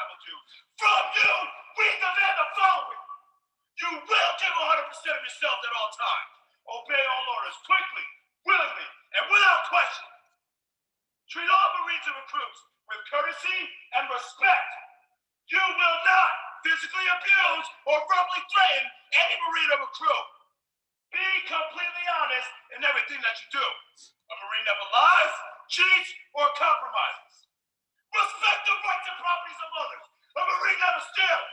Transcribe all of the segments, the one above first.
I will do. From you, we demand the following. You will give 100% of yourself at all times. Obey all orders quickly, willingly, and without question. Treat all Marines and recruits with courtesy and respect. You will not physically abuse or verbally threaten any Marine or recruit. Be completely honest in everything that you do. A Marine never lies, cheats, or compromises. Respect the rights and properties of others. A Marine never steals.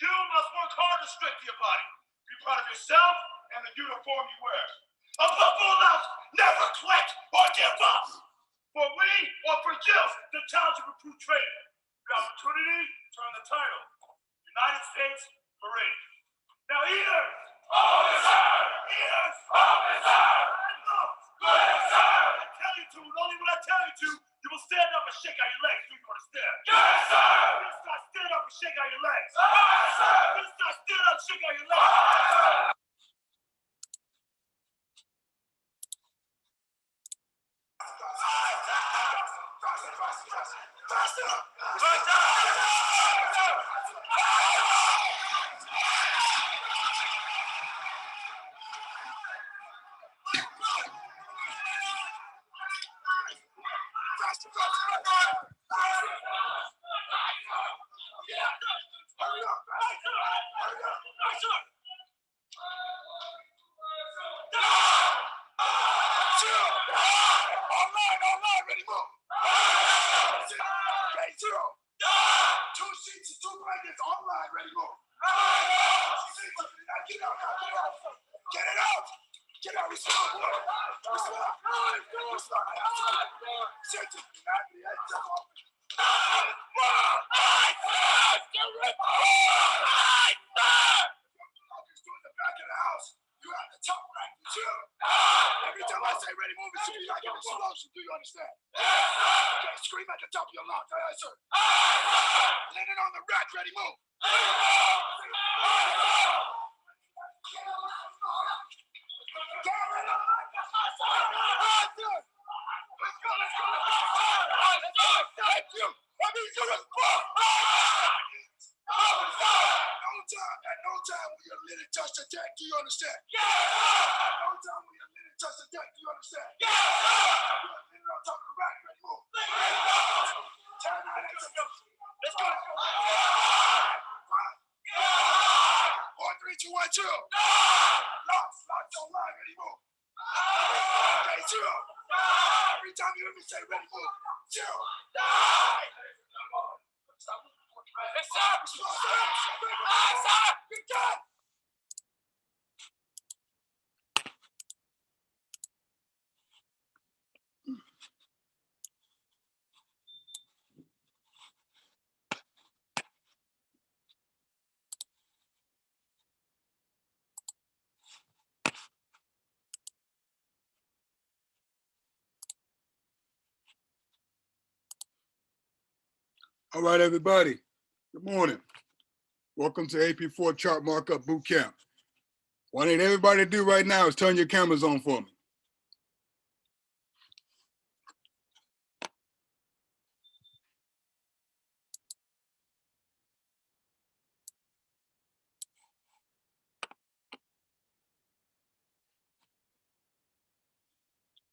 You must work hard to strengthen your body. Be proud of yourself and the uniform you wear. Above all else, never quit or give up. For we offer you the challenge of recruit training. The opportunity to earn the title, United States Marine. Now, ears! Officer! Ears! Officer! And look! Good, sir! I tell you to, and only when I tell you to, you will stand up and shake out your legs. Do you understand? Yes, sir! You start stand up and shake out your legs. Yes, sir! You start stand up and shake out your legs. Yes, sir! All right, everybody. Good morning. Welcome to AP4 Chart Markup Boot Camp. What I need everybody to do right now is turn your cameras on for me.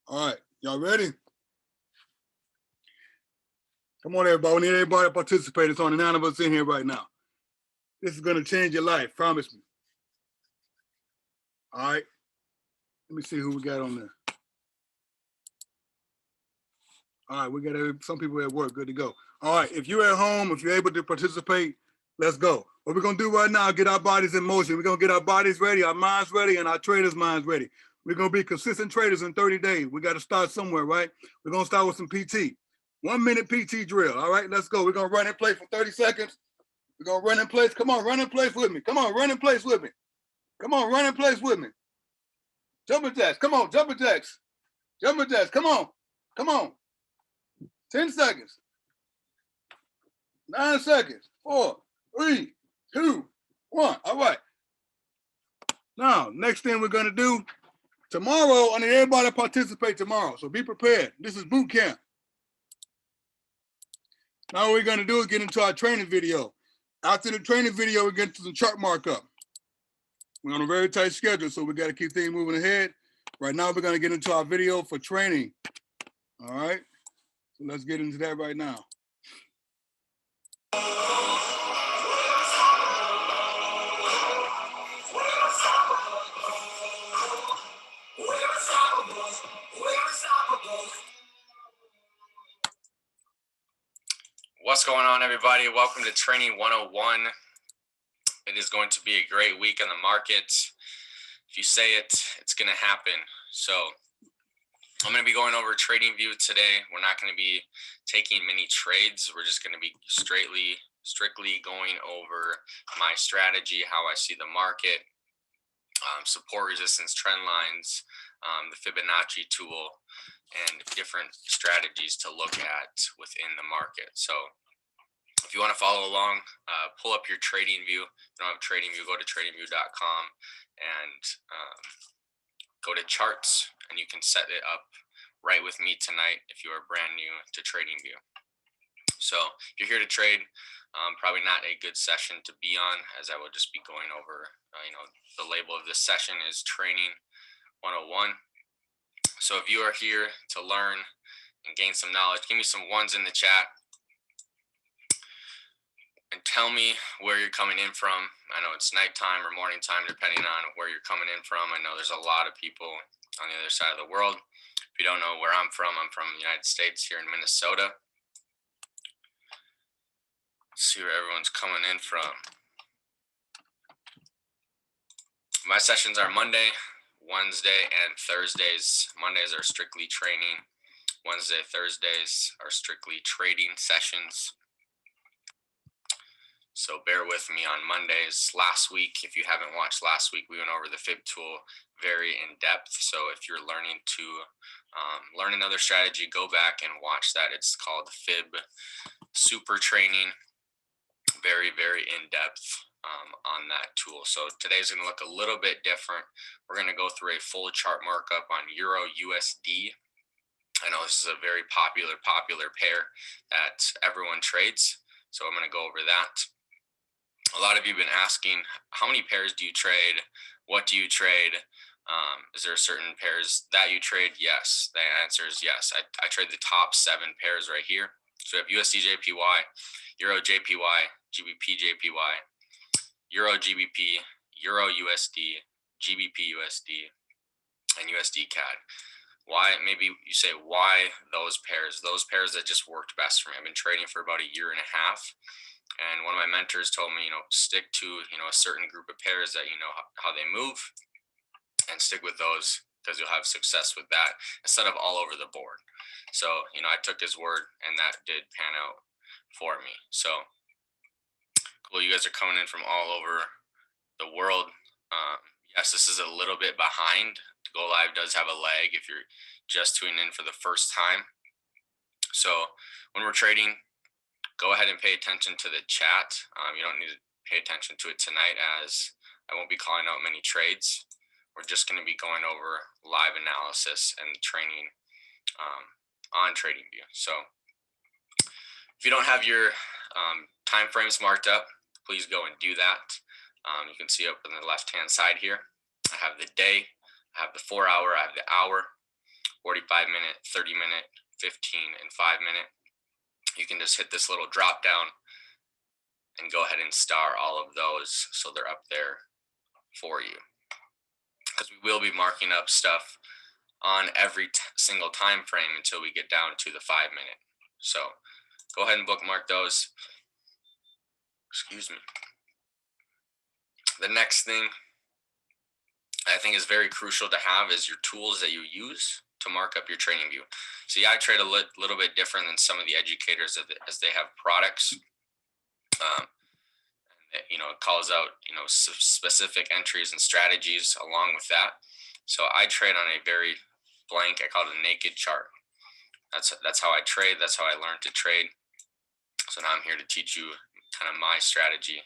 All right, y'all ready? Come on, everybody. We need everybody to participate. It's only 9 of us in here right now. This is going to change your life, promise me. All right. Let me see who we got on there. All right, we got some people at work, good to go. All right, if you're at home, if you're able to participate, let's go. What we're going to do right now, get our bodies in motion. We're going to get our bodies ready, our minds ready, and our traders' minds ready. We're going to be consistent traders in 30 days. We got to start somewhere, right? We're going to start with some PT. 1 minute PT drill. All right, let's go. We're going to run in place for 30 seconds. We're going to run in place. Come on, run in place with me. Come on, run in place with me. Come on, run in place with me. Jumping jacks. Come on, jumping jacks. Jumping jacks. Come on. Come on. 10 seconds. 9 seconds. 4, 3, 2, 1. All right. Now, next thing we're going to do, tomorrow, I need everybody to participate tomorrow. So be prepared. This is boot camp. Now what we're gonna do is get into our training video. After the training video, we get to the chart markup. We're on a very tight schedule, so we got to keep things moving ahead. Right now, we're gonna get into our video for training. All right, so let's get into that right now. What's going on, everybody? Welcome to Training 101. It is going to be a great week in the market. If you say it, it's going to happen. So I'm going to be going over TradingView today. We're not going to be taking many trades. We're just going to be strictly going over my strategy, how I see the market, support, resistance, trend lines, the Fibonacci tool, and different strategies to look at within the market. So if you want to follow along, pull up your TradingView. If you don't have TradingView, go to tradingview.com and go to charts, and you can set it up right with me tonight if you are brand new to TradingView. So if you're here to trade, probably not a good session to be on, as I will just be going over, the label of this session is Training 101. So if you are here to learn and gain some knowledge, give me some ones in the chat and tell me where you're coming in from. I know it's nighttime or morning time, depending on where you're coming in from. I know there's a lot of people on the other side of the world. If you don't know where I'm from the United States, here in Minnesota. Let's see where everyone's coming in from. My sessions are Monday, Wednesday, and Thursdays. Mondays are strictly training. Wednesday, Thursdays are strictly trading sessions. So bear with me on Mondays. Last week, if you haven't watched last week, we went over the Fib tool very in depth. So if you're learning to learn another strategy, go back and watch that. It's called Fib Super Training. Very, very in depth on that tool. So today's going to look a little bit different. We're going to go through a full chart markup on Euro USD. I know this is a very popular pair that everyone trades. So I'm going to go over that. A lot of you have been asking, how many pairs do you trade? What do you trade? Is there certain pairs that you trade? Yes. The answer is yes. I trade the top 7 pairs right here. So we have USD JPY, Euro JPY, GBP JPY, Euro GBP, Euro USD, GBP USD, and USD CAD. Why? Maybe you say, why those pairs? Those pairs that just worked best for me. I've been trading for about a year and a half. And one of my mentors told me, stick to, a certain group of pairs that you know how they move, and stick with those because you'll have success with that instead of all over the board. So, I took his word, and that did pan out for me. So cool. You guys are coming in from all over the world. Yes, this is a little bit behind. To go live does have a lag if you're just tuning in for the first time. So when we're trading, go ahead and pay attention to the chat. You don't need to pay attention to it tonight, as I won't be calling out many trades. We're just going to be going over live analysis and training on TradingView. So if you don't have your time frames marked up, please go and do that. You can see up on the left-hand side here, I have the day, I have the 4-hour, I have the hour, 45-minute, 30-minute, 15, and 5-minute. You can just hit this little drop down and go ahead and star all of those so they're up there for you. Because we will be marking up stuff on every single time frame until we get down to the 5-minute. So go ahead and bookmark those. Excuse me. The next thing I think is very crucial to have is your tools that you use to mark up your TradingView. See, I trade a little bit different than some of the educators as they have products. It calls out, specific entries and strategies along with that. So I trade on a very blank, I call it a naked chart. That's how I trade. That's how I learned to trade. So now I'm here to teach you kind of my strategy.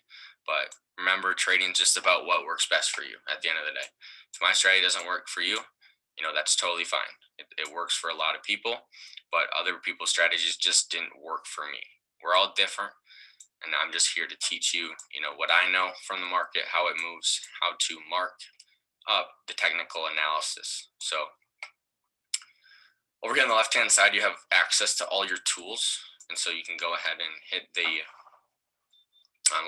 But remember, trading is just about what works best for you at the end of the day. If my strategy doesn't work for you, that's totally fine. It works for a lot of people, but other people's strategies just didn't work for me. We're all different, and I'm just here to teach you, what I know from the market, how it moves, how to mark up the technical analysis. So over here on the left-hand side, you have access to all your tools. And so you can go ahead and hit the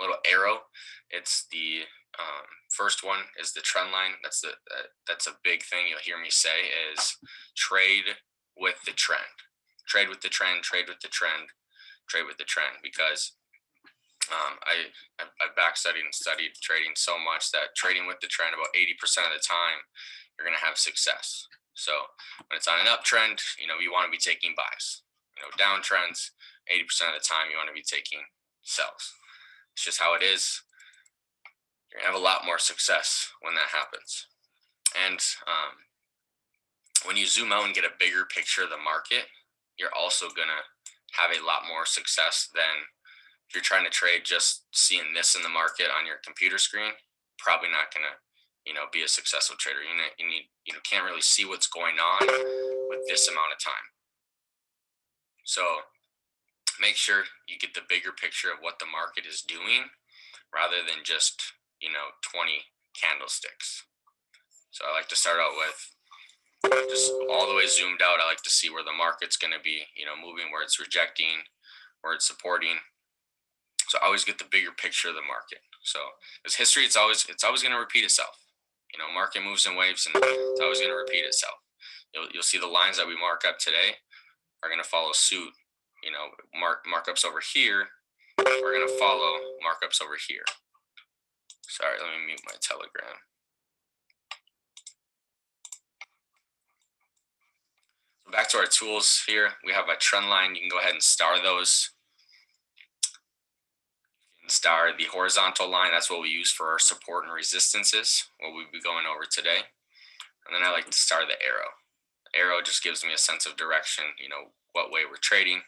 little arrow. It's the first one is the trend line. That's a big thing you'll hear me say is trade with the trend. Trade with the trend, trade with the trend, trade with the trend, because I back studied and studied trading so much that trading with the trend about 80% of the time, you're going to have success. So when it's on an uptrend, you want to be taking buys. Downtrends, 80% of the time, you want to be taking sells. It's just how it is. You're going to have a lot more success when that happens. And when you zoom out and get a bigger picture of the market, you're also going to have a lot more success than if you're trying to trade just seeing this in the market on your computer screen. Probably not going to be a successful trader. You can't really see what's going on with this amount of time. So make sure you get the bigger picture of what the market is doing rather than just 20 candlesticks. So I like to start out with just all the way zoomed out. I like to see where the market's going to be moving, where it's rejecting, where it's supporting. So I always get the bigger picture of the market. So as history, it's always going to repeat itself. Market moves in waves, and it's always going to repeat itself. You'll see the lines that we mark up today are going to follow suit. Markups over here are going to follow markups over here. Sorry, let me mute my Telegram. Back to our tools here. We have a trend line. You can go ahead and star those. Star the horizontal line. That's what we use for our support and resistances, what we'll be going over today. And then I like to star the arrow. The arrow just gives me a sense of direction, what way we're trading.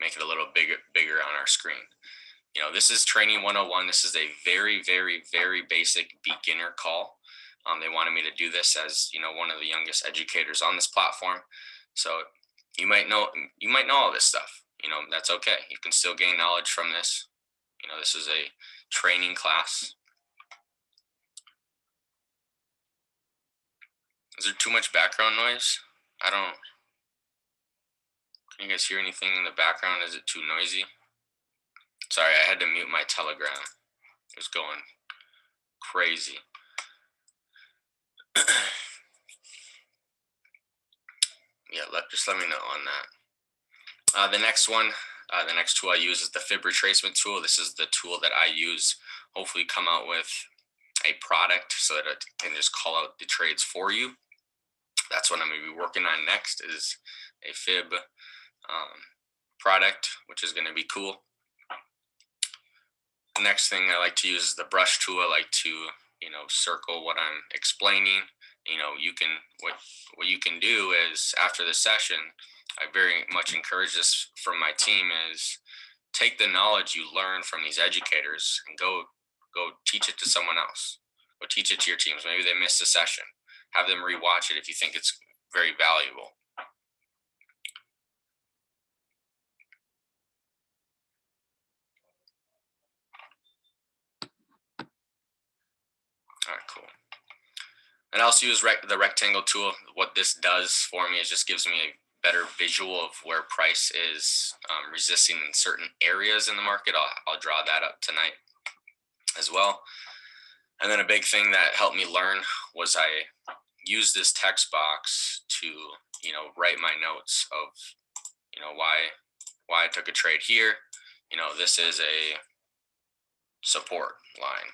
Make it a little bigger on our screen. This is training 101. This is a very, very, very basic beginner call. They wanted me to do this as one of the youngest educators on this platform. So you might know all this stuff. That's okay. You can still gain knowledge from this. This is a training class. Is there too much background noise? Can you guys hear anything in the background? Is it too noisy? Sorry, I had to mute my Telegram. It was going crazy. Yeah, just let me know on that. The next one, the next tool I use is the fib retracement tool. This is the tool that I use. Hopefully come out with a product so that it can just call out the trades for you. That's what I'm going to be working on next, is a fib product, which is going to be cool. The next thing I like to use is the brush tool. I like to, circle what I'm explaining. What you can do is, after the session, I very much encourage this from my team, is take the knowledge you learn from these educators and go teach it to someone else. Go teach it to your teams. Maybe they missed a session. Have them rewatch it if you think it's very valuable. All right, cool. And I also use the rectangle tool. What this does for me is just gives me a better visual of where price is resisting in certain areas in the market. I'll draw that up tonight as well. And then a big thing that helped me learn was I used this text box to, write my notes of, why I took a trade here. This is a support line.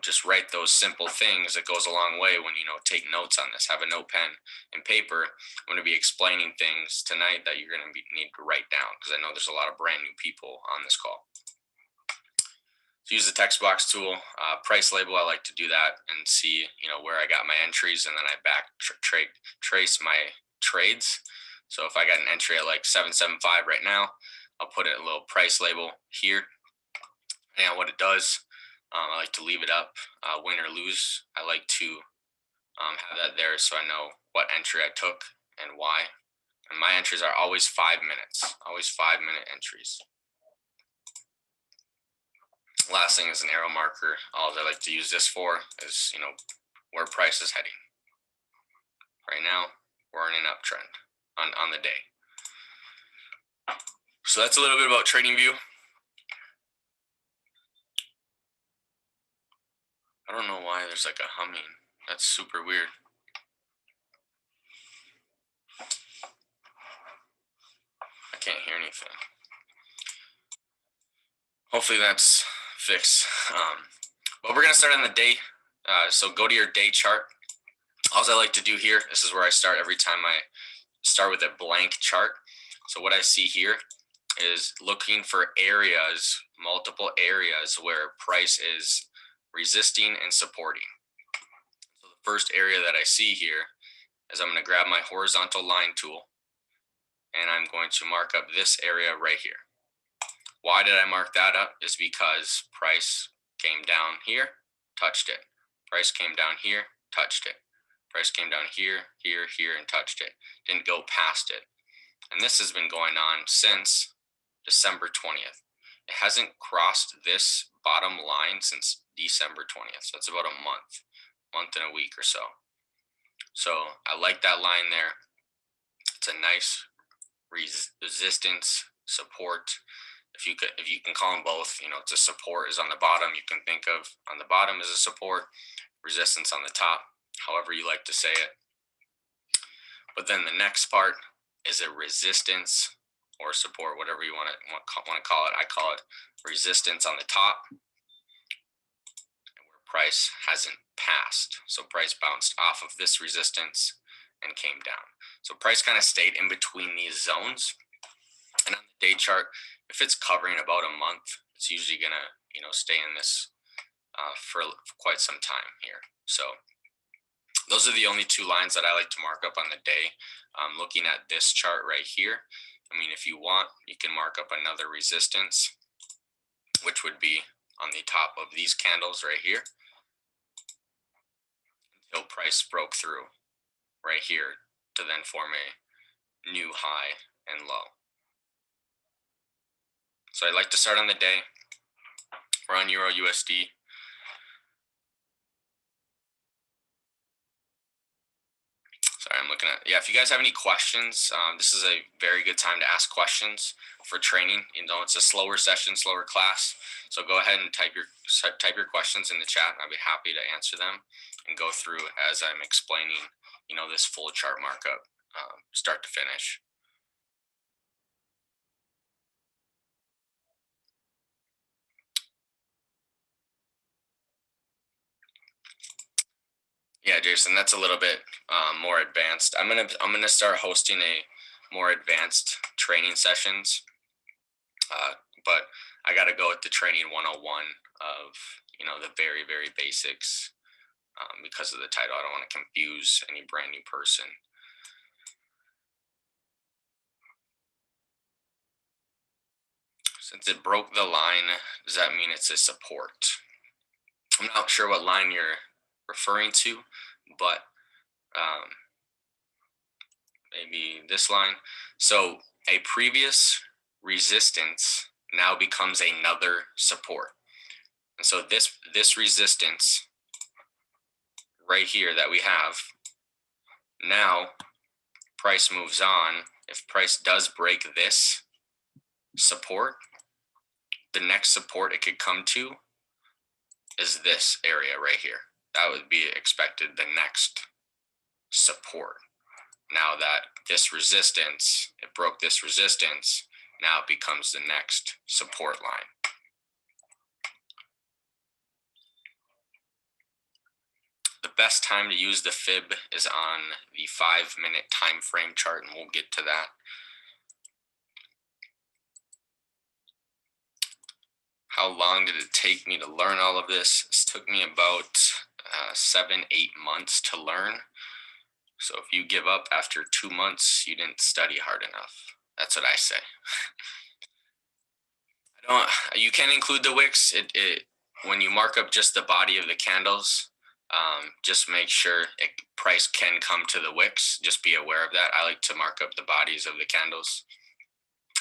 Just write those simple things. It goes a long way when take notes on this. Have a note pen and paper. I'm going to be explaining things tonight that you're going to need to write down, because I know there's a lot of brand new people on this call. So use the text box tool. Price label, I like to do that and see where I got my entries, and then I back trace my trades. So if I got an entry at like 775 right now, I'll put a little price label here. And what it does, I like to leave it up, win or lose. I like to have that there so I know what entry I took and why. And my entries are always 5 minutes, always 5-minute entries. Last thing is an arrow marker. All I like to use this for is, where price is heading. Right now, we're in an uptrend on the day. So that's a little bit about TradingView. I don't know why there's like a humming. That's super weird. I can't hear anything. Hopefully that's fixed. But we're gonna start on the day. So go to your day chart. All I like to do here, this is where I start every time I start with a blank chart. So what I see here is looking for areas, multiple areas where price is resisting and supporting. So the first area that I see here is I'm going to grab my horizontal line tool and I'm going to mark up this area right here. Why did I mark that up? Is because price came down here, touched it. Price came down here, touched it. Price came down here, here, here, and touched it. Didn't go past it. And this has been going on since December 20th. It hasn't crossed this bottom line since December 20th. So it's about a month and a week or so. So I like that line there. It's a nice resistance, support. If you can call them both, it's a support is on the bottom. You can think of on the bottom as a support, resistance on the top, however you like to say it. But then the next part is a resistance or support, whatever you want to call it. I call it resistance on the top, where price hasn't passed. So price bounced off of this resistance and came down. So price kind of stayed in between these zones. And on the day chart, if it's covering about a month, it's usually gonna stay in this for quite some time here. So those are the only two lines that I like to mark up on the day. Looking at this chart right here, if you want, you can mark up another resistance, which would be on the top of these candles right here, until price broke through right here to then form a new high and low. So I like to start on the day. We're on Euro USD. Sorry, I'm looking at, if you guys have any questions, this is a very good time to ask questions for training. It's a slower session, slower class. So go ahead and type your questions in the chat. I'll be happy to answer them and go through as I'm explaining, this full chart markup, start to finish. Yeah, Jason, that's a little bit more advanced. I'm gonna start hosting a more advanced training sessions, but I got to go with the training 101 of the very, very basics because of the title. I don't want to confuse any brand new person. Since it broke the line, does that mean it's a support? I'm not sure what line you're referring to, but maybe this line. So a previous resistance now becomes another support. And so this resistance right here that we have, now price moves on. If price does break this support, the next support it could come to is this area right here. That would be expected the next support. Now that this resistance, it broke this resistance, now it becomes the next support line. The best time to use the fib is on the 5-minute time frame chart, and we'll get to that. How long did it take me to learn all of this? This took me about 7-8 months to learn. So if you give up after 2 months, you didn't study hard enough. That's what I say. You can include the wicks. When you mark up just the body of the candles, Just make sure price can come to the wicks. Just be aware of that. I like to mark up the bodies of the candles.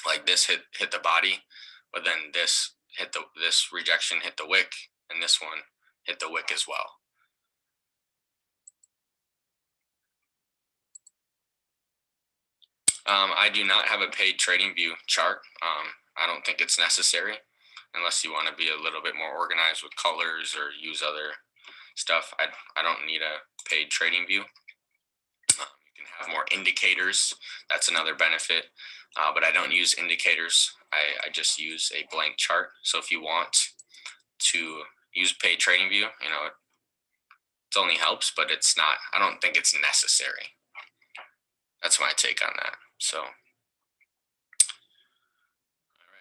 Like this hit the body, but then this rejection hit the wick, and this one hit the wick as well. I do not have a paid TradingView chart. I don't think it's necessary unless you want to be a little bit more organized with colors or use other stuff. I don't need a paid TradingView. You can have more indicators. That's another benefit, but I don't use indicators. I just use a blank chart. So if you want to use paid TradingView, it only helps, but it's not. I don't think it's necessary. That's my take on that. So, all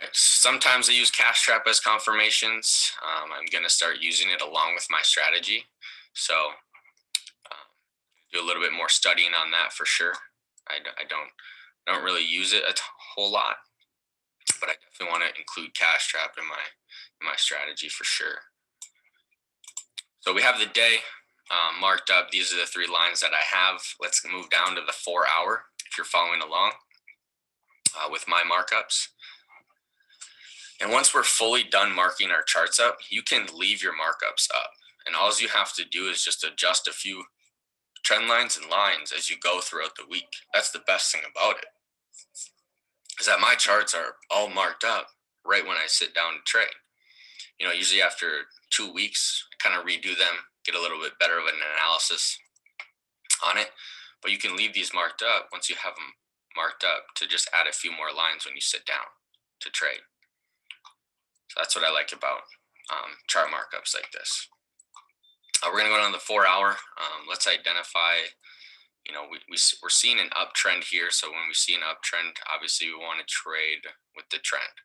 right. Sometimes I use cash trap as confirmations. I'm gonna start using it along with my strategy. So, do a little bit more studying on that for sure. I don't really use it a whole lot, but I definitely want to include cash trap in my strategy for sure. So we have the day marked up. These are the 3 lines that I have. Let's move down to the 4 hour. If you're following along with my markups. And once we're fully done marking our charts up, you can leave your markups up. And all you have to do is just adjust a few trend lines and lines as you go throughout the week. That's the best thing about it, is that my charts are all marked up right when I sit down to trade. Usually after 2 weeks, I kind of redo them, get a little bit better of an analysis on it. But you can leave these marked up once you have them marked up to just add a few more lines when you sit down to trade. So that's what I like about chart markups like this. We're going to go down to the 4 hour. Let's identify, we're seeing an uptrend here. So when we see an uptrend, obviously we want to trade with the trend.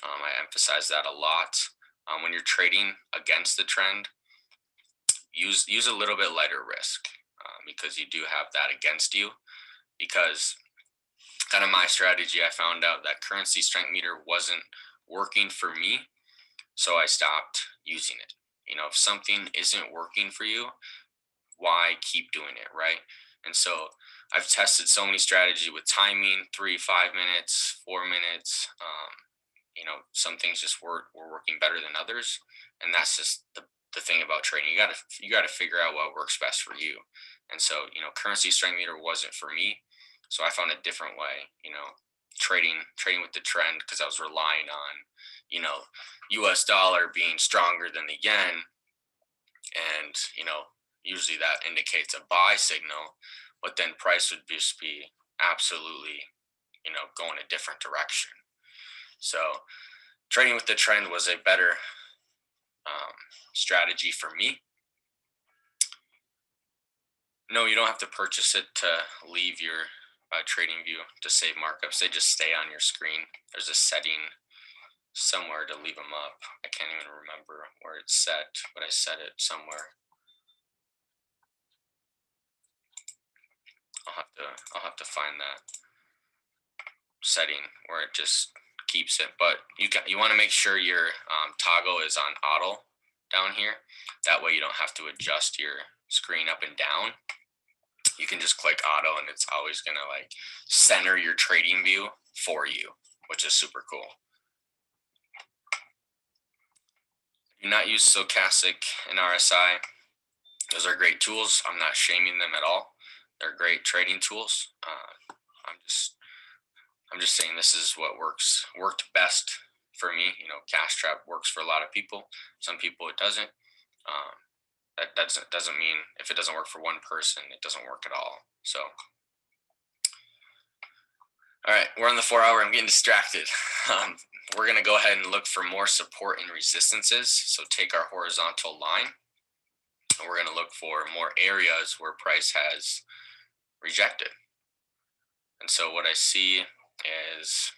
I emphasize that a lot. When you're trading against the trend, use a little bit lighter risk because you do have that against you. Because kind of my strategy, I found out that currency strength meter wasn't working for me, so I stopped using it. If something isn't working for you, why keep doing it, right? And so I've tested so many strategies with timing, 3, 5 minutes, 4 minutes. Some things just were working better than others, and that's just the thing about trading. You got to figure out what works best for you. And so currency strength meter wasn't for me, so I found a different way. Trading with the trend, because I was relying on US dollar being stronger than the yen, and usually that indicates a buy signal, but then price would just be absolutely going a different direction. So trading with the trend was a better strategy for me. No, you don't have to purchase it to leave your TradingView to save markups. They just stay on your screen. There's a setting somewhere to leave them up. I can't even remember where it's set, but I set it somewhere. I'll have to find that setting where it just keeps it. But you want to make sure your toggle is on auto down here. That way you don't have to adjust your screen up and down. You can just click auto, and it's always gonna center your trading view for you, which is super cool. Do not use Stochastic and RSI. Those are great tools. I'm not shaming them at all. They're great trading tools. I'm just saying this is what worked best for me. Cash trap works for a lot of people. Some people it doesn't. That doesn't mean if it doesn't work for one person, it doesn't work at all. So, all right, we're on the 4 hour. I'm getting distracted. We're going to go ahead and look for more support and resistances. So take our horizontal line, and we're going to look for more areas where price has rejected. And so what I see is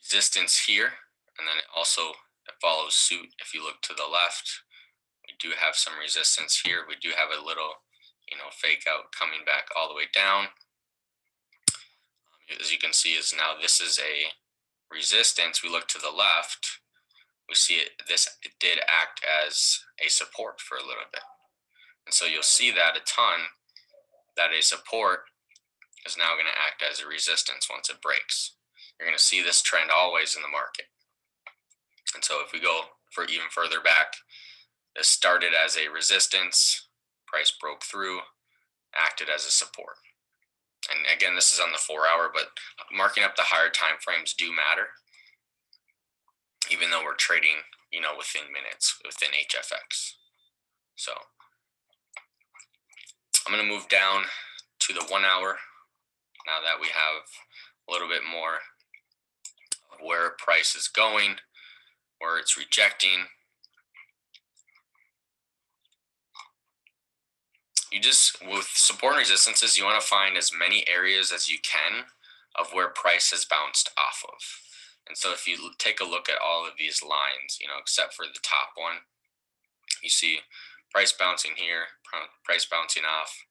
resistance here, and then it also follows suit. If you look to the left, we do have some resistance here. We do have a little, fake out coming back all the way down. As you can see, is now this is a resistance. We look to the left, we see it did act as a support for a little bit. And so you'll see that a ton, that a support is now going to act as a resistance once it breaks. You're going to see this trend always in the market. And so if we go for even further back, this started as a resistance, price broke through, acted as a support. And again, this is on the 4-hour, but marking up the higher time frames do matter, even though we're trading, within minutes, within HFX. So I'm going to move down to the 1-hour now that we have a little bit more of where price is going, where it's rejecting. With support and resistances, you want to find as many areas as you can of where price has bounced off of. And so if you take a look at all of these lines, except for the top one, you see price bouncing here, price bouncing off,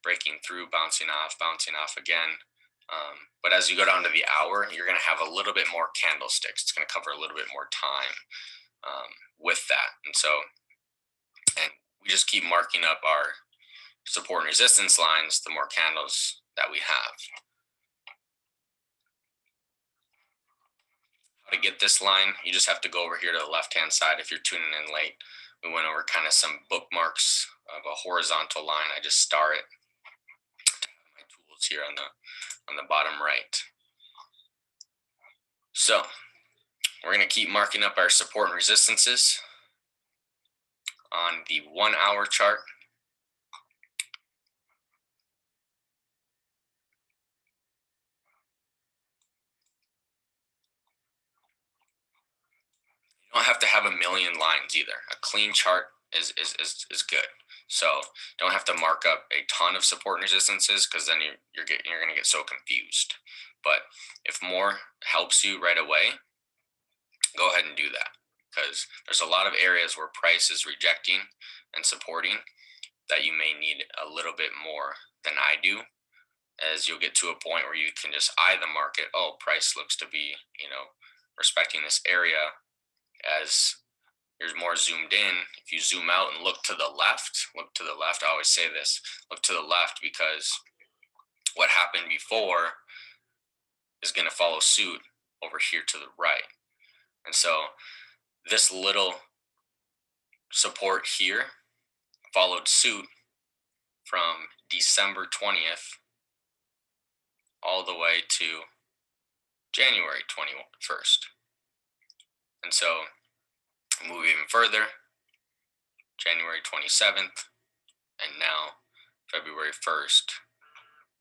breaking through, bouncing off again. But as you go down to the hour, you're going to have a little bit more candlesticks. It's going to cover a little bit more time with that. And we just keep marking up our support and resistance lines, the more candles that we have. How to get this line, you just have to go over here to the left-hand side. If you're tuning in late, we went over kind of some bookmarks of a horizontal line. I just star it to have my tools here on the bottom right. So we're going to keep marking up our support and resistances on the 1-hour chart. You don't have to have a million lines either. A clean chart is good. So you don't have to mark up a ton of support and resistances, because then you're going to get so confused. But if more helps you right away, go ahead and do that, because there's a lot of areas where price is rejecting and supporting that you may need a little bit more than I do, as you'll get to a point where you can just eye the market. Oh, price looks to be, respecting this area. As you're more zoomed in, if you zoom out and look to the left, I always say this, look to the left, because what happened before is going to follow suit over here to the right. And so this little support here followed suit from December 20th all the way to January 21st. And so move even further, January 27th, and now February 1st,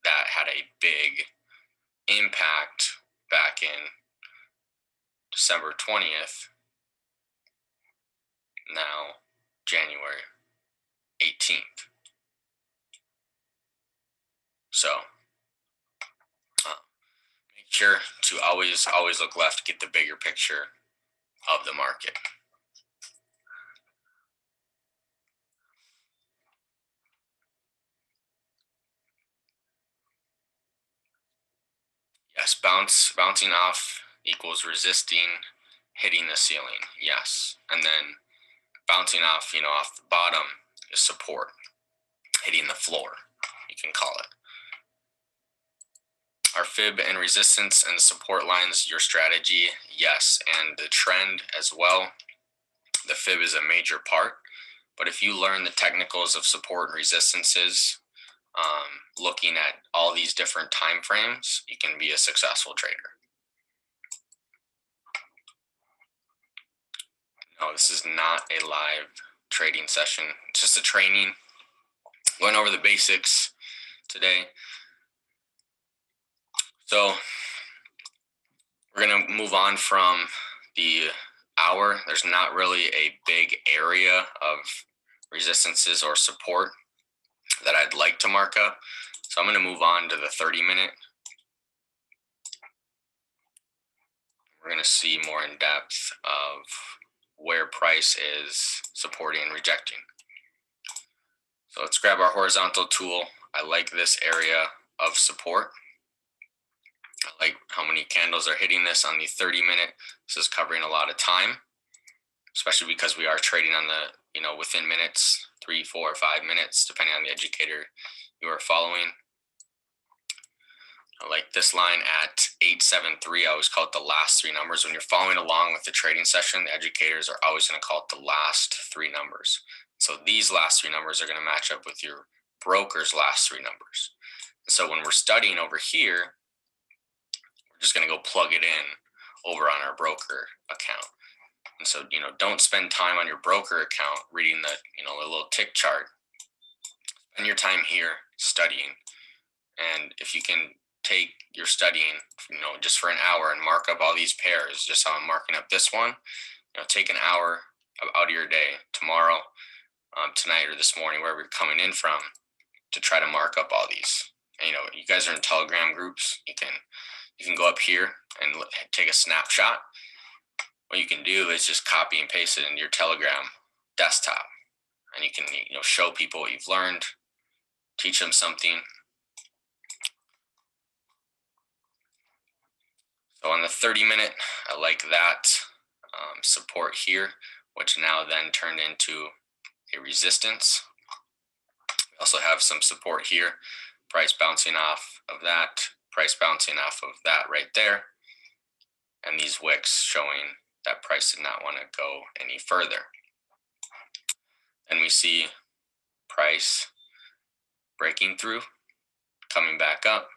that had a big impact back in December 20th, now January 18th. So make sure to always look left to get the bigger picture of the market. Yes, bouncing off equals resisting, hitting the ceiling. Yes. And then bouncing off, off the bottom is support, hitting the floor, you can call it. Our fib and resistance and support lines, your strategy, yes, and the trend as well. The fib is a major part, but if you learn the technicals of support and resistances, looking at all these different time frames, you can be a successful trader. No, this is not a live trading session. It's just a training, going over the basics today. So we're going to move on from the hour. There's not really a big area of resistances or support that I'd like to mark up. So I'm going to move on to the 30-minute. We're going to see more in depth of where price is supporting and rejecting. So let's grab our horizontal tool. I like this area of support. I like how many candles are hitting this on the 30-minute. This is covering a lot of time. especially because we are trading on the, within minutes, 3, 4, or 5 minutes, depending on the educator you are following. Like this line at 873, I always call it the last 3 numbers. When you're following along with the trading session, the educators are always going to call it the last 3 numbers. So these last 3 numbers are going to match up with your broker's last 3 numbers. So when we're studying over here, we're just going to go plug it in over on our broker account. And so, don't spend time on your broker account reading the, the little tick chart. Spend your time here studying. And if you can take your studying, just for an hour and mark up all these pairs, just how I'm marking up this one, take an hour out of your day tomorrow, tonight or this morning, wherever you're coming in from, to try to mark up all these. And, you guys are in Telegram groups. You can go up here and take a snapshot. What you can do is just copy and paste it into your Telegram desktop, and you can show people what you've learned, teach them something. So on the 30-minute, I like that support here, which now then turned into a resistance. We also have some support here, price bouncing off of that, price bouncing off of that right there, and these wicks showing that price did not want to go any further. And we see price breaking through, coming back up,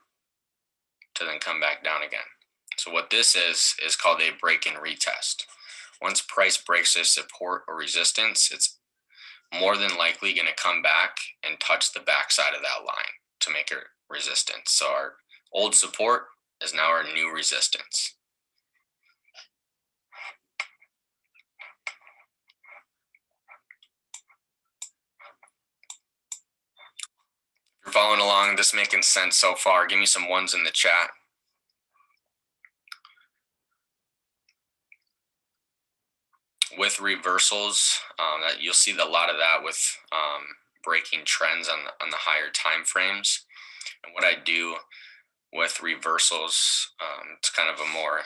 to then come back down again. So what this is called a break and retest. Once price breaks this support or resistance, it's more than likely going to come back and touch the backside of that line to make it resistance. So our old support is now our new resistance. If you're following along, this making sense so far, give me some ones in the chat. With reversals, that you'll see a lot of that with breaking trends on the higher time frames. And what I do with reversals, it's kind of a more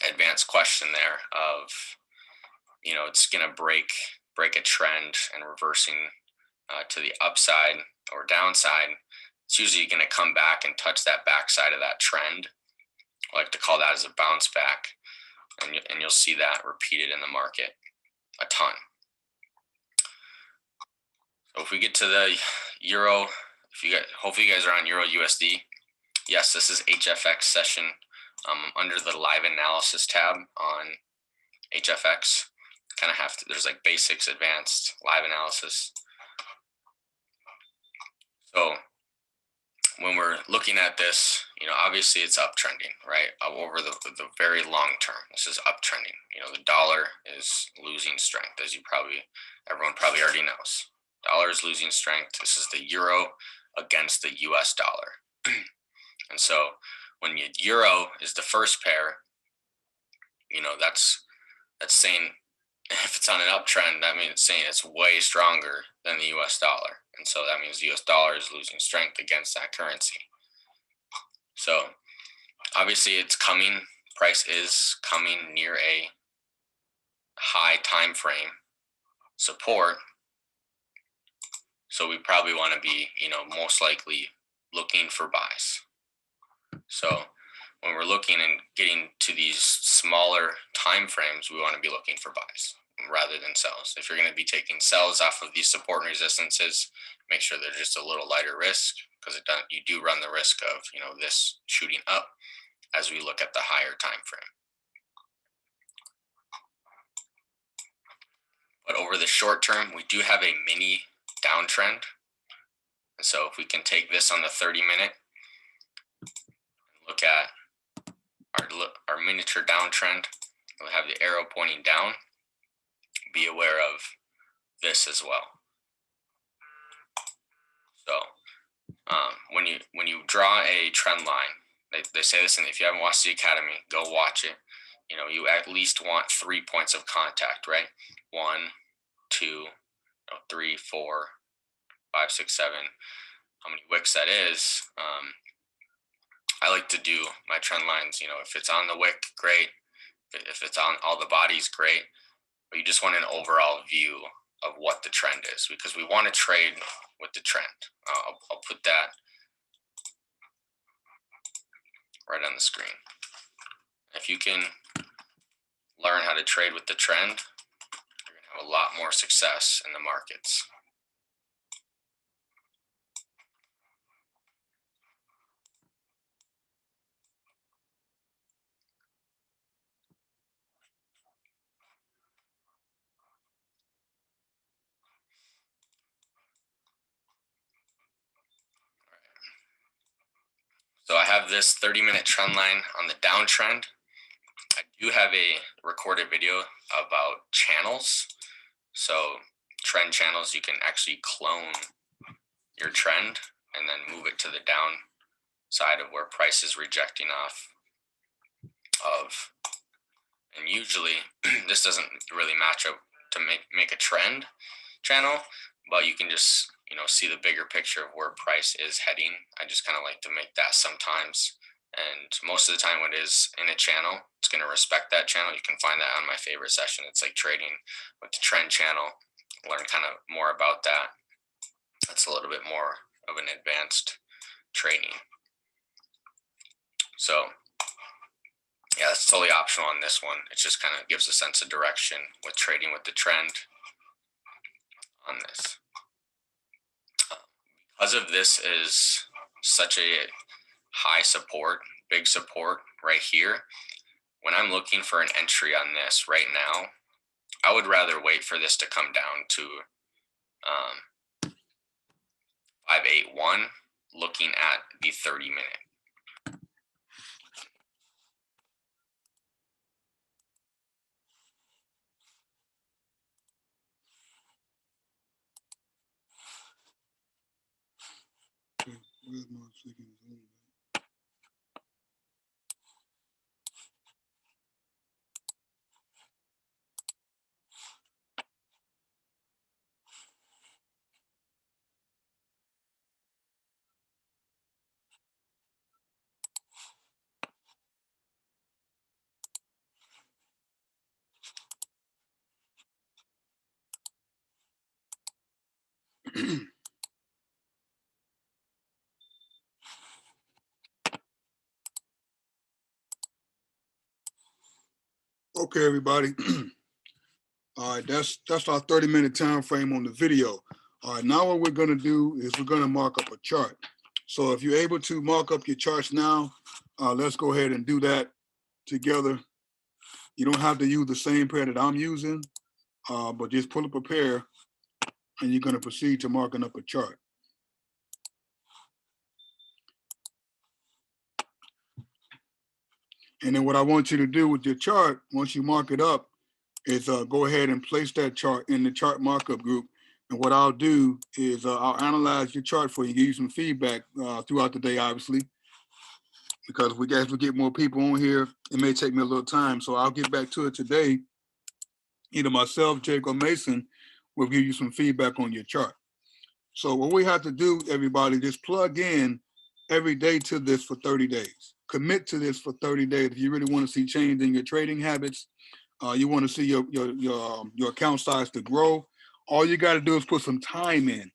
advanced question there of, it's going to break a trend and reversing to the upside or downside. It's usually going to come back and touch that backside of that trend. I like to call that as a bounce back. And you'll see that repeated in the market a ton. So if we get to the euro, hopefully you guys are on Euro USD. Yes, this is HFX session under the live analysis tab on HFX. Kind of have to, there's like basics, advanced, live analysis. So when we're looking at this, obviously it's uptrending, right? Over the very long term, this is uptrending. The dollar is losing strength, as everyone probably already knows. Dollar is losing strength. This is the euro against the US dollar. And so when euro is the first pair, that's saying if it's on an uptrend, that means it's saying it's way stronger than the US dollar. And so that means the US dollar is losing strength against that currency. So obviously it's coming, price is coming near a high time frame support. So we probably want to be, most likely looking for buys. So when we're looking and getting to these smaller time frames, we want to be looking for buys rather than sells. If you're going to be taking sells off of these support and resistances, make sure they're just a little lighter risk, because you do run the risk of, this shooting up as we look at the higher time frame. But over the short term, we do have a mini downtrend. And so if we can take this on the 30-minute, look at our miniature downtrend, we'll have the arrow pointing down. Be aware of this as well. So when you draw a trend line, they say this, and if you haven't watched the Academy, go watch it. You at least want 3 points of contact, right? 1, 2, 3, 4, 5, 6, 7. How many wicks that is? I like to do my trend lines. If it's on the wick, great. If it's on all the bodies, great. but you just want an overall view of what the trend is, because we want to trade with the trend. I'll put that right on the screen. If you can learn how to trade with the trend, you're going to have a lot more success in the markets. So I have this 30-minute trend line on the downtrend. I do have a recorded video about channels. So trend channels, you can actually clone your trend and then move it to the down side of where price is rejecting off of. And usually this doesn't really match up to make a trend channel, but you can just, see the bigger picture of where price is heading. I just kind of like to make that sometimes. And most of the time when it is in a channel, it's going to respect that channel. You can find that on my favorite session. It's like trading with the trend channel. Learn kind of more about that. That's a little bit more of an advanced training. So yeah, that's totally optional on this one. It just kind of gives a sense of direction with trading with the trend on this. Because of this is such a high support, big support right here, when I'm looking for an entry on this right now, I would rather wait for this to come down to 581, looking at the 30-minute. Where's my second Zoom? Okay, everybody. All right, that's our 30-minute time frame on the video. All right, now what we're going to do is we're going to mark up a chart. So if you're able to mark up your charts now, let's go ahead and do that together. You don't have to use the same pair that I'm using, but just pull up a pair and you're going to proceed to marking up a chart. And then what I want you to do with your chart, once you mark it up, is go ahead and place that chart in the chart markup group. And what I'll do is I'll analyze your chart for you, give you some feedback throughout the day, obviously, because as we get more people on here, it may take me a little time. So I'll get back to it today. Either myself, Jake, or Mason will give you some feedback on your chart. So what we have to do, everybody, just plug in every day to this for 30 days. Commit to this for 30 days if you really want to see change in your trading habits. You want to see your account size to grow. All you got to do is put some time in.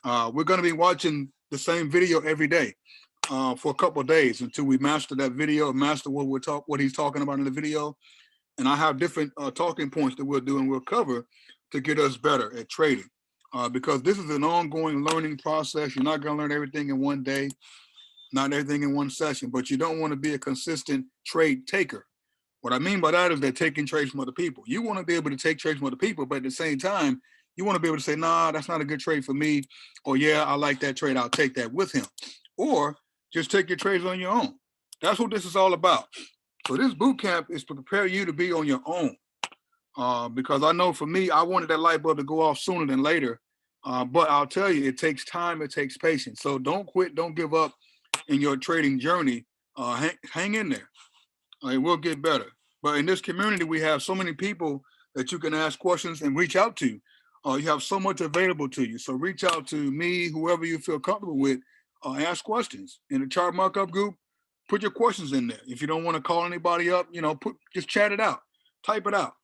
We're going to be watching the same video every day for a couple of days until we master that video, master what he's talking about in the video. And I have different talking points that we'll do and we'll cover to get us better at trading. Because this is an ongoing learning process. You're not going to learn everything in one day, not everything in one session, but you don't want to be a consistent trade taker. What I mean by that is that taking trades from other people. You want to be able to take trades from other people, but at the same time, you want to be able to say, nah, that's not a good trade for me. Or yeah, I like that trade. I'll take that with him. Or just take your trades on your own. That's what this is all about. So this boot camp is to prepare you to be on your own. Because I know for me, I wanted that light bulb to go off sooner than later. But I'll tell you, it takes time, it takes patience. So don't quit, don't give up in your trading journey. Hang in there. It will get better. But in this community, we have so many people that you can ask questions and reach out to. You have so much available to you. So reach out to me, whoever you feel comfortable with, ask questions. In the chart markup group, put your questions in there. If you don't want to call anybody up, just chat it out, type it out.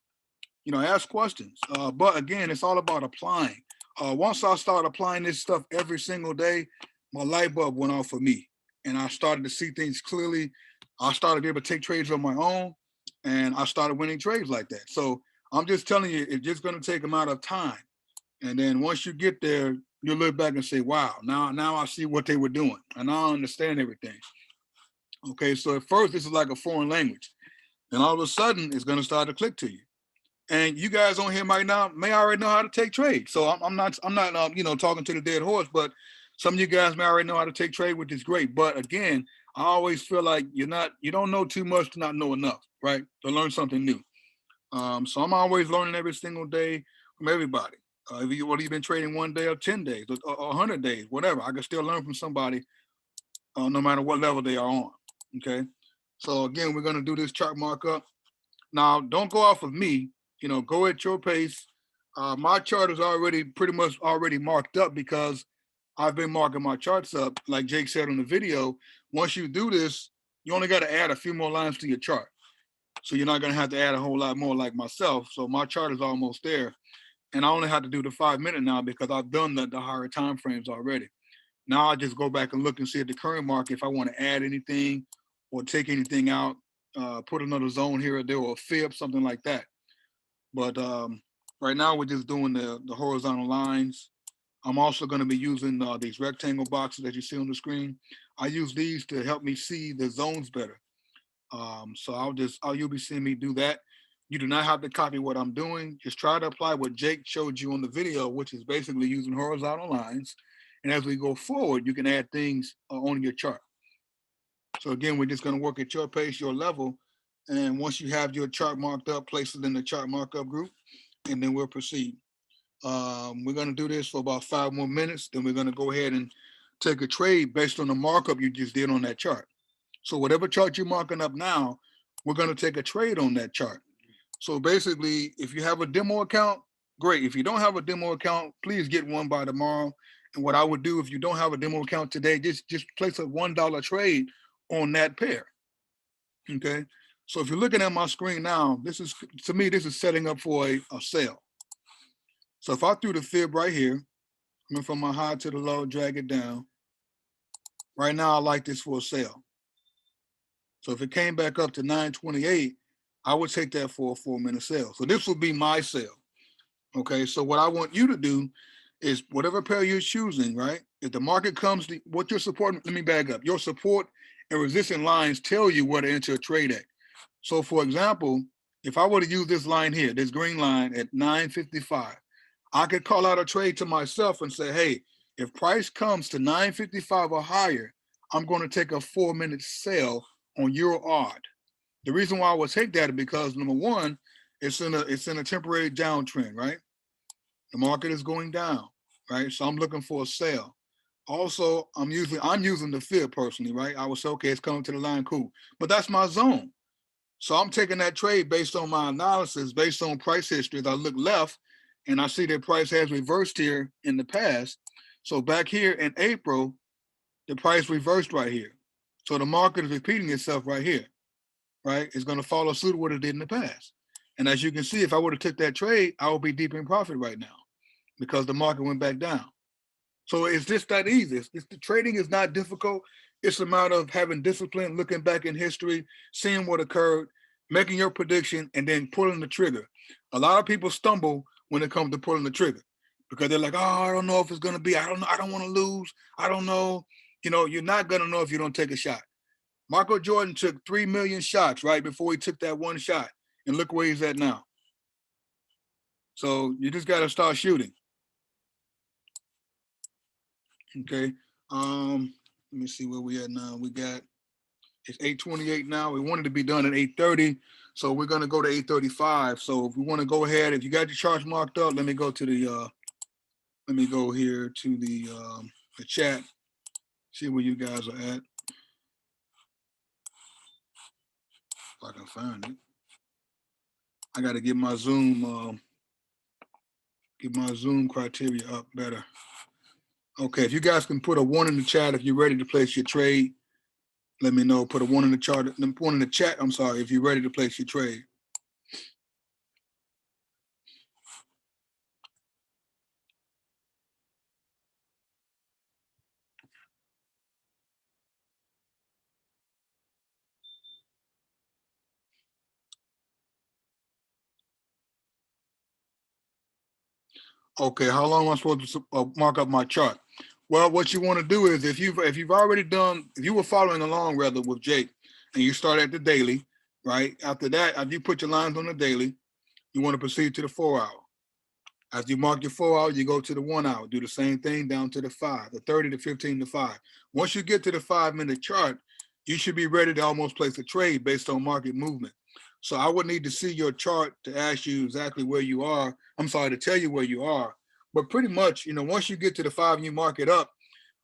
ask questions. But again, it's all about applying. Once I started applying this stuff every single day, my light bulb went off for me, and I started to see things clearly. I started to be able to take trades on my own, and I started winning trades like that. So I'm just telling you, it's just going to take a matter of time. And then once you get there, you look back and say, wow, now I see what they were doing, and now I understand everything. Okay, so at first, this is like a foreign language. And all of a sudden, it's going to start to click to you. And you guys on here right now may already know how to take trades. So I'm not talking to the dead horse, but some of you guys may already know how to take trade, which is great. But again, I always feel like you don't know too much to not know enough, right? To learn something new. So I'm always learning every single day from everybody. Whether you've been trading 1 day or 10 days or 100 days, whatever, I can still learn from somebody no matter what level they are on. Okay. So again, we're going to do this chart markup. Now, don't go off of me. Go at your pace. My chart is already pretty much already marked up because I've been marking my charts up. Like Jake said on the video, once you do this, you only got to add a few more lines to your chart. So you're not going to have to add a whole lot more like myself. So my chart is almost there. And I only have to do the 5 minute now because I've done the higher time frames already. Now I just go back and look and see at the current market if I want to add anything or take anything out, put another zone here or there or a fib, something like that. But right now we're just doing the horizontal lines. I'm also going to be using these rectangle boxes that you see on the screen. I use these to help me see the zones better. So you'll be seeing me do that. You do not have to copy what I'm doing. Just try to apply what Jake showed you on the video, which is basically using horizontal lines. And as we go forward, you can add things on your chart. So again, we're just going to work at your pace, your level. And once you have your chart marked up, place it in the chart markup group, and then we'll proceed. We're going to do this for about 5 more minutes. Then we're going to go ahead and take a trade based on the markup you just did on that chart. So whatever chart you're marking up now, we're going to take a trade on that chart. So basically, if you have a demo account, great. If you don't have a demo account, please get one by tomorrow. And what I would do if you don't have a demo account today, just place a $1 trade on that pair. Okay. So if you're looking at my screen now, this is setting up for a sale. So if I threw the fib right here, coming from my high to the low, drag it down. Right now, I like this for a sale. So if it came back up to 928, I would take that for a 4-minute sale. So this would be my sale. Okay, so what I want you to do is whatever pair you're choosing, right? If the market comes to what you're supporting, let me back up. Your support and resistance lines tell you where to enter a trade at. So for example, if I were to use this line here, this green line at 955, I could call out a trade to myself and say, hey, if price comes to 955 or higher, I'm going to take a 4-minute sale on your odd. The reason why I would take that is because number one, it's in a temporary downtrend, right? The market is going down, right? So I'm looking for a sale. Also, I'm using the fib personally, right? I would say, okay, it's coming to the line, cool. But that's my zone. So I'm taking that trade based on my analysis, based on price history. As I look left and I see that price has reversed here in the past. So back here in April, the price reversed right here. So the market is repeating itself right here, right? It's going to follow suit what it did in the past. And as you can see, if I would have took that trade, I would be deep in profit right now because the market went back down. So it's just that easy. The trading is not difficult. It's a matter of having discipline, looking back in history, seeing what occurred, making your prediction, and then pulling the trigger. A lot of people stumble when it comes to pulling the trigger because they're like, oh, I don't know if it's going to be, I don't know, I don't want to lose. I don't know. You're not going to know if you don't take a shot. Michael Jordan took 3 million shots right before he took that one shot. And look where he's at now. So you just got to start shooting. Okay. Let me see where we at now. It's 8:28 now. We wanted to be done at 8:30. So we're going to go to 8:35. So if we want to go ahead, if you got your charts marked up, let me go here to the chat, see where you guys are at. If I can find it. I got to get my Zoom criteria up better. Okay, if you guys can put a 1 in the chat if you're ready to place your trade, let me know. Put a 1 in the chart, 1 in the chat. I'm sorry, if you're ready to place your trade. Okay, how long am I supposed to mark up my chart? Well, what you want to do is if you were following along rather with Jake, and you start at the daily, right? After that, after you put your lines on the daily, you want to proceed to the 4 hour. After you mark your 4 hour, you go to the 1 hour. Do the same thing down to the 5, the 30, the 15, the 5. Once you get to the 5-minute chart, you should be ready to almost place a trade based on market movement. So I would need to see your chart to ask you exactly where you are. I'm sorry, to tell you where you are. But pretty much, once you get to the 5 and you mark it up,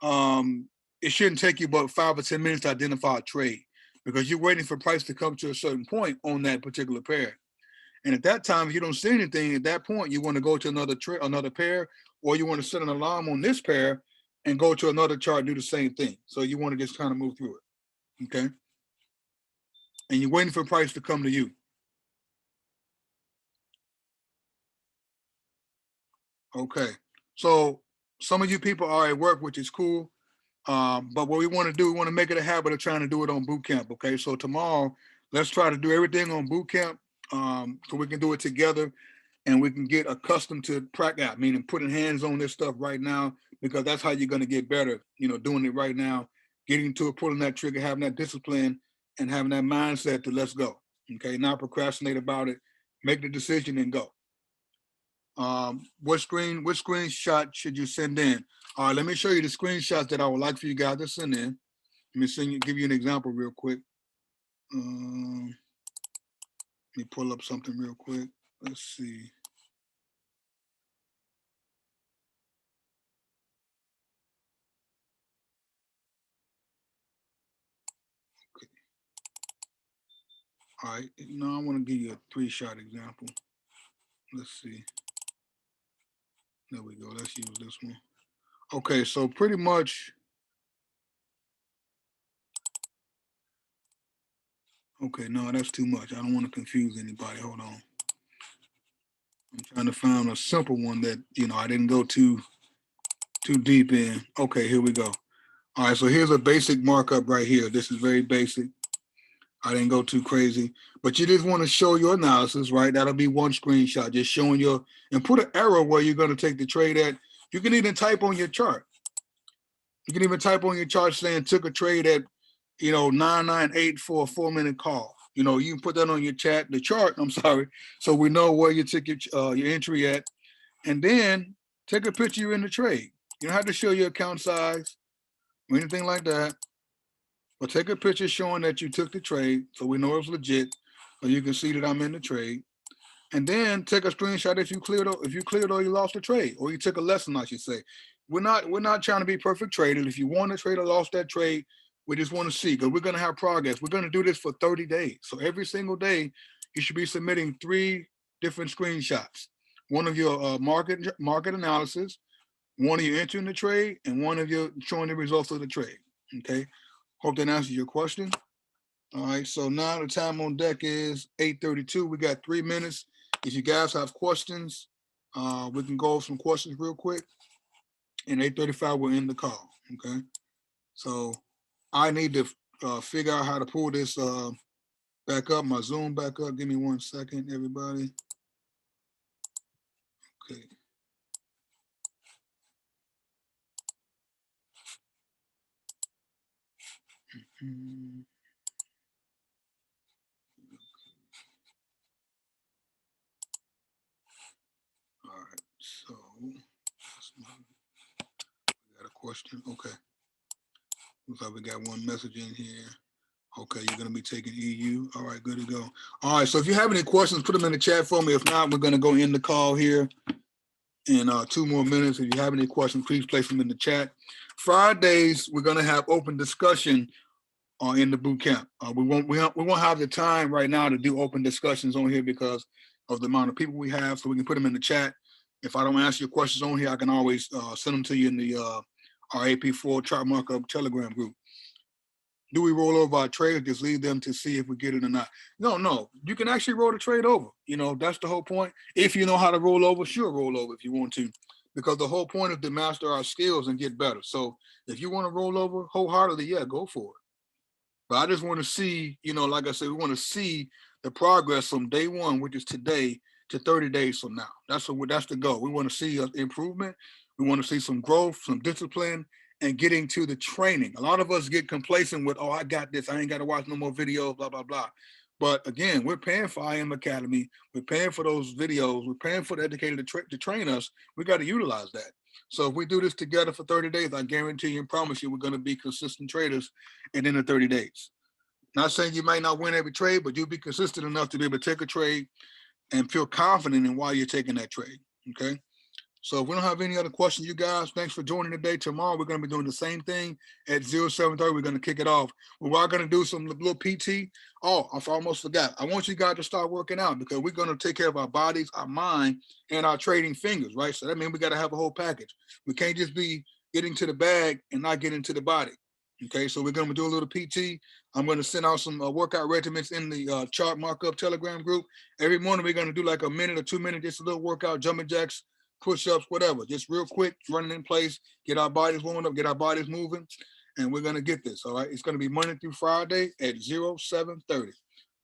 it shouldn't take you about 5 or 10 minutes to identify a trade because you're waiting for price to come to a certain point on that particular pair. And at that time, if you don't see anything at that point, you want to go to another pair, or you want to set an alarm on this pair and go to another chart and do the same thing. So you want to just kind of move through it, okay? And you're waiting for price to come to you. Okay, so some of you people are at work, which is cool. But what we want to do, we want to make it a habit of trying to do it on boot camp. Okay, so tomorrow, let's try to do everything on boot camp so we can do it together and we can get accustomed to practice, meaning putting hands on this stuff right now, because that's how you're going to get better, doing it right now, getting to it, pulling that trigger, having that discipline and having that mindset to let's go. Okay, not procrastinate about it, make the decision and go. Which screenshot should you send in? All right, let me show you the screenshots that I would like for you guys to send in. Let me give you an example real quick. Let me pull up something real quick. Let's see. Okay. All right, now I want to give you a 3-shot example. Let's see. There we go. Let's use this one. Okay, so pretty much. Okay, no, that's too much. I don't want to confuse anybody. Hold on. I'm trying to find a simple one that, I didn't go too deep in. Okay, here we go. All right, so here's a basic markup right here. This is very basic. I didn't go too crazy, but you just want to show your analysis, right? That'll be one screenshot, just showing and put an arrow where you're going to take the trade at. You can even type on your chart. You can even type on your chart saying took a trade at, 998 for a 4-minute call. You can put that on your the chart, I'm sorry, so we know where you took your entry at. And then take a picture in the trade. You don't have to show your account size or anything like that. But take a picture showing that you took the trade so we know it's legit, so you can see that I'm in the trade. And then take a screenshot if you cleared or you lost the trade, or you took a lesson, I should say. We're not trying to be perfect traders. If you won a trade or lost that trade, we just want to see, because we're going to have progress. We're going to do this for 30 days. So every single day, you should be submitting 3 different screenshots. One of your market analysis, one of you entering the trade, and one of you showing the results of the trade. Okay. Hope that answers your question. All right. So now the time on deck is 8:32. We got 3 minutes. If you guys have questions, we can go over some questions real quick. And 8:35, we'll end the call. Okay. So I need to figure out how to pull this back up, my Zoom back up. Give me 1 second, everybody. Okay. All right. So we got a question. Okay. Looks like we got one message in here. Okay, you're going to be taking EU. All right, good to go. All right, so if you have any questions, put them in the chat for me. If not, we're going to go end the call here in 2 more minutes. If you have any questions, please place them in the chat. Fridays, we're going to have open discussion in the boot camp. We won't have the time right now to do open discussions on here because of the amount of people we have, so we can put them in the chat. If I don't answer your questions on here, I can always send them to you in the our AP4 chart markup Telegram group. Do we roll over our trade or just leave them to see if we get it or not? No. You can actually roll the trade over. That's the whole point. If you know how to roll over, sure, roll over if you want to, because the whole point is to master our skills and get better. So if you want to roll over wholeheartedly, yeah, go for it. But I just want to see, like I said, we want to see the progress from day one, which is today, to 30 days from now. That's the goal. We want to see improvement. We want to see some growth, some discipline, and getting to the training. A lot of us get complacent with, oh, I got this. I ain't got to watch no more videos, blah, blah, blah. But again, we're paying for IM Academy. We're paying for those videos. We're paying for the educator to train us. We got to utilize that. So if we do this together for 30 days, I guarantee you and promise you we're going to be consistent traders in the 30 days. Not saying you might not win every trade, but you'll be consistent enough to be able to take a trade and feel confident in why you're taking that trade, okay? So if we don't have any other questions, you guys, thanks for joining today. Tomorrow, we're going to be doing the same thing at 07:30. We're going to kick it off. We are going to do some little PT. Oh, I almost forgot. I want you guys to start working out because we're going to take care of our bodies, our mind, and our trading fingers, right? So that means we got to have a whole package. We can't just be getting to the bag and not getting to the body. Okay, so we're going to do a little PT. I'm going to send out some workout regimens in the chart markup Telegram group. Every morning, we're going to do like a minute or 2 minutes, just a little workout, jumping jacks, push-ups, whatever, just real quick, running in place, get our bodies warming up, get our bodies moving, and we're going to get this, all right? It's going to be Monday through Friday at 07:30,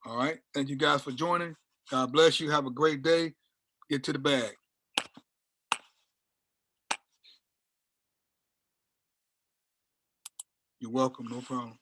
all right? Thank you guys for joining. God bless you. Have a great day. Get to the bag. You're welcome. No problem.